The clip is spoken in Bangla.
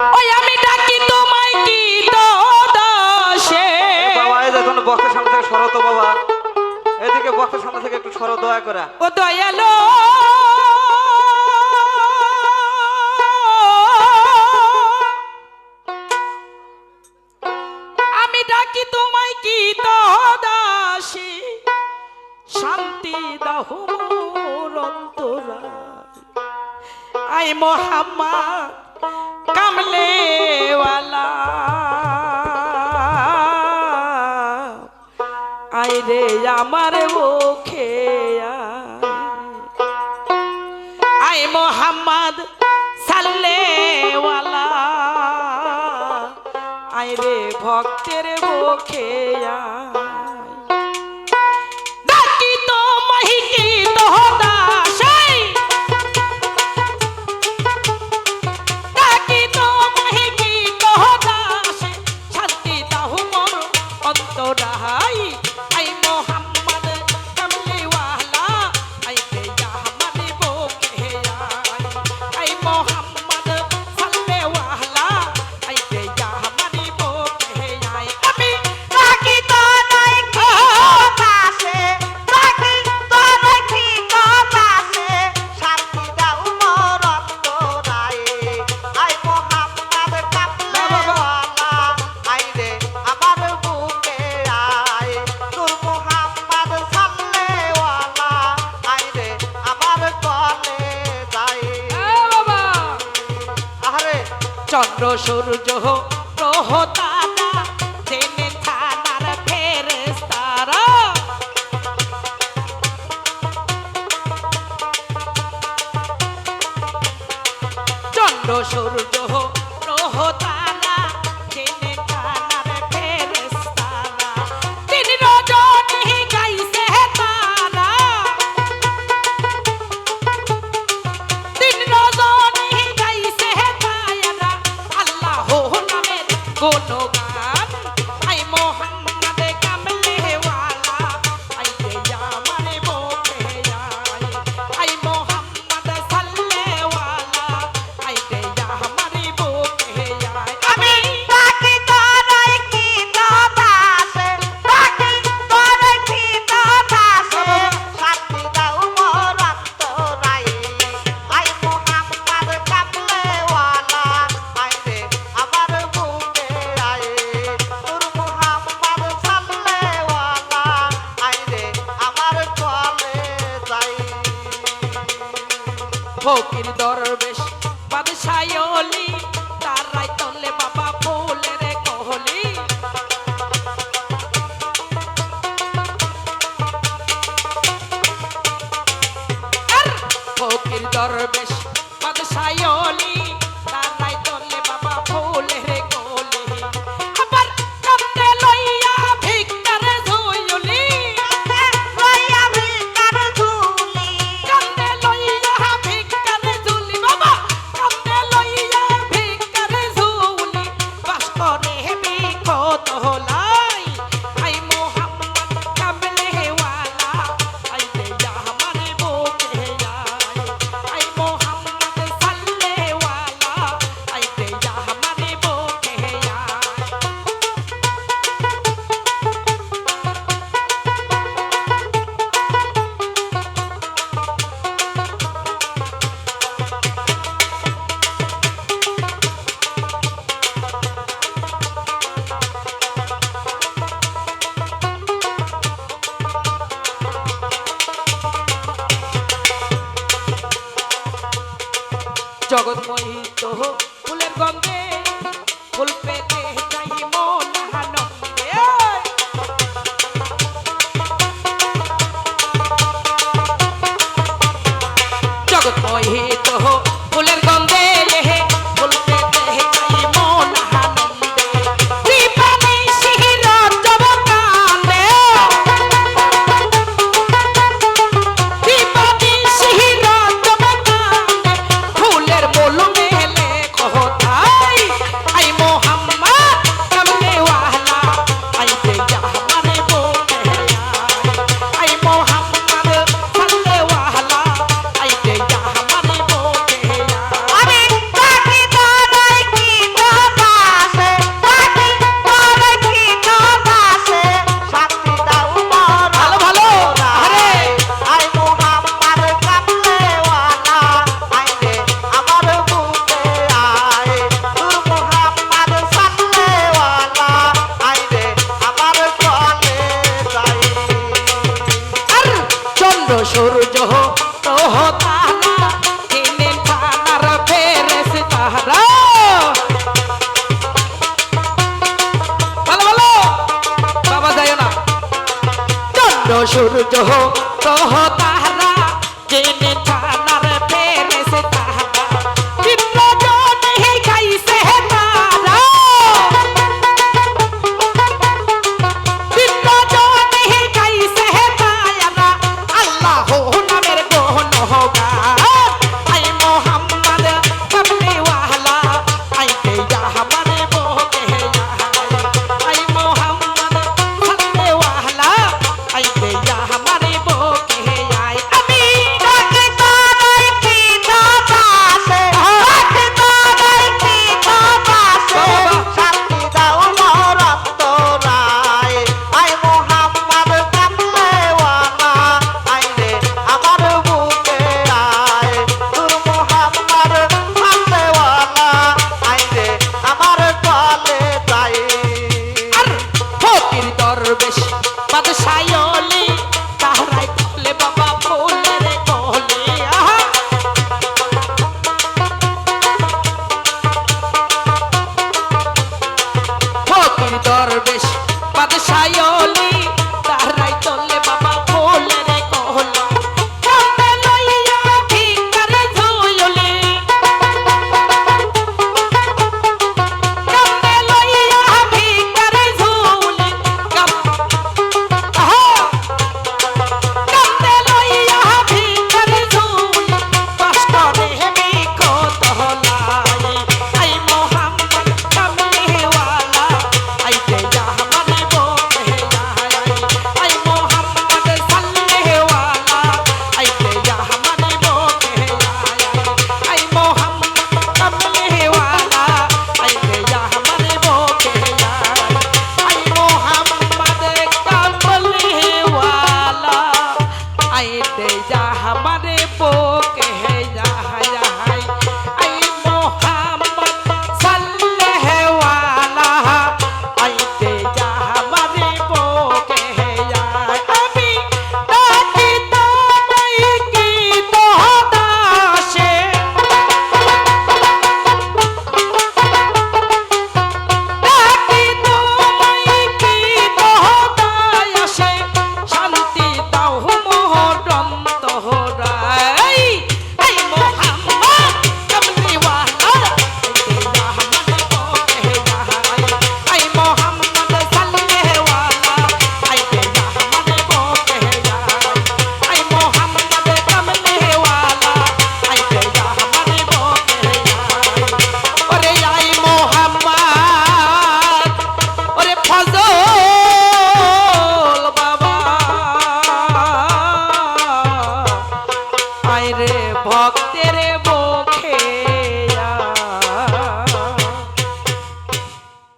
ওই আমি ডাকি তোমায় কি তো দাসে। বাবা এই দেখুন বক্সের সামনে থেকে সরো তো বাবা, এদিকে বক্সের সামনে থেকে একটু সরো দয়া করে। ও দয়ালো আমি ডাকি তোমায় কি তো দাসে, শান্তি দাও মোর অন্তরায়। আই মোহাম্মদ কামলেওয়ালা, আই রে আমার মুখে আই মোহাম্মদ সাল্লেওয়ালা, আই রে ভক্তের মুখে ডাকি তো মাহিকি তো দাসে, ডাকি তো মাহিকি তো দাসে, শান্তি দাও মোর অন্তরায়। আই মোহাম্মদ কামলিওয়ালা, আই রে আমার বুকে আই মোহাম্মদ সাল্লেওয়ালা, আই রে আমার বুকে আমি ডাকি তো নাই কি দাসে, ডাকি তো নাই কি দাসে, শান্তি দাও মোর অন্তরায়। আই মোহাম্মদ কামলিওয়ালা, আই রে আমার বুকে নূর মোহাম্মদ সাল্লেওয়ালা, আই রে আমার কলে যাই। আরে চন্দ্র সূর্য গ্রহ তারা জেনে থানার ফেরেশতারা, চন্দ্র সূর্য গ্রহ তারা জেনে থানার ফেরেশতারা, দিন রজনী গাইছে তারা, দিন রজনী গাইছে তারা আল্লাহ নামের গুণগান। আই মোহাম্মদ কামলিওয়ালা, আই রে আমার বুকে আই মোহাম্মদ সাল্লেওয়ালা, আই রে আমার বুকে আমি ডাকি তোরাই কি তো দাসে, ডাকি তোরাই কি তো দাসে, শান্তি দাও মোর অন্তরায়। আই মোহাম্মদ কামলিওয়ালা, আই রে আমার বুকে নূর মোহাম্মদ সাল্লেওয়ালা, আই রে আমার কলে যাই। ফকির দরবেশ বাদশাহ ওলি, তারাই তলে বাবা ফুলের কহলি, ফকির দরবেশ বাদশাহ ওলি, তারাই তলে বাবা ফুলের কহলি। আবার কান্দে লইয়া ভিক্ষার ঝুলি, লইয়া ভিক্ষার ঝুলি, কান্দে লইয়া ভিক্ষার ঝুলি, বাবা কান্দে লইয়া ভিক্ষার ঝুলি, বাস করে বিকত হলাই। আই মোহাম্মদ কামলিওয়ালা, আই রে আমার বুকে আই মোহাম্মদ সাল্লেওয়ালা, আই রে আমার বুকে জগৎ মোহিত ফুলের গন্ধে, ফুল পেতে চাই মন আনন্দে। জগৎ মোহিত ফুলের গন্ধে, ফুল পেতে চাই মন আনন্দে। দীপানি শিহির জবকালে, দীপানি শিহির জবকালে, ফুলের মূল মেলে কোথায়। আই মোহাম্মদ हो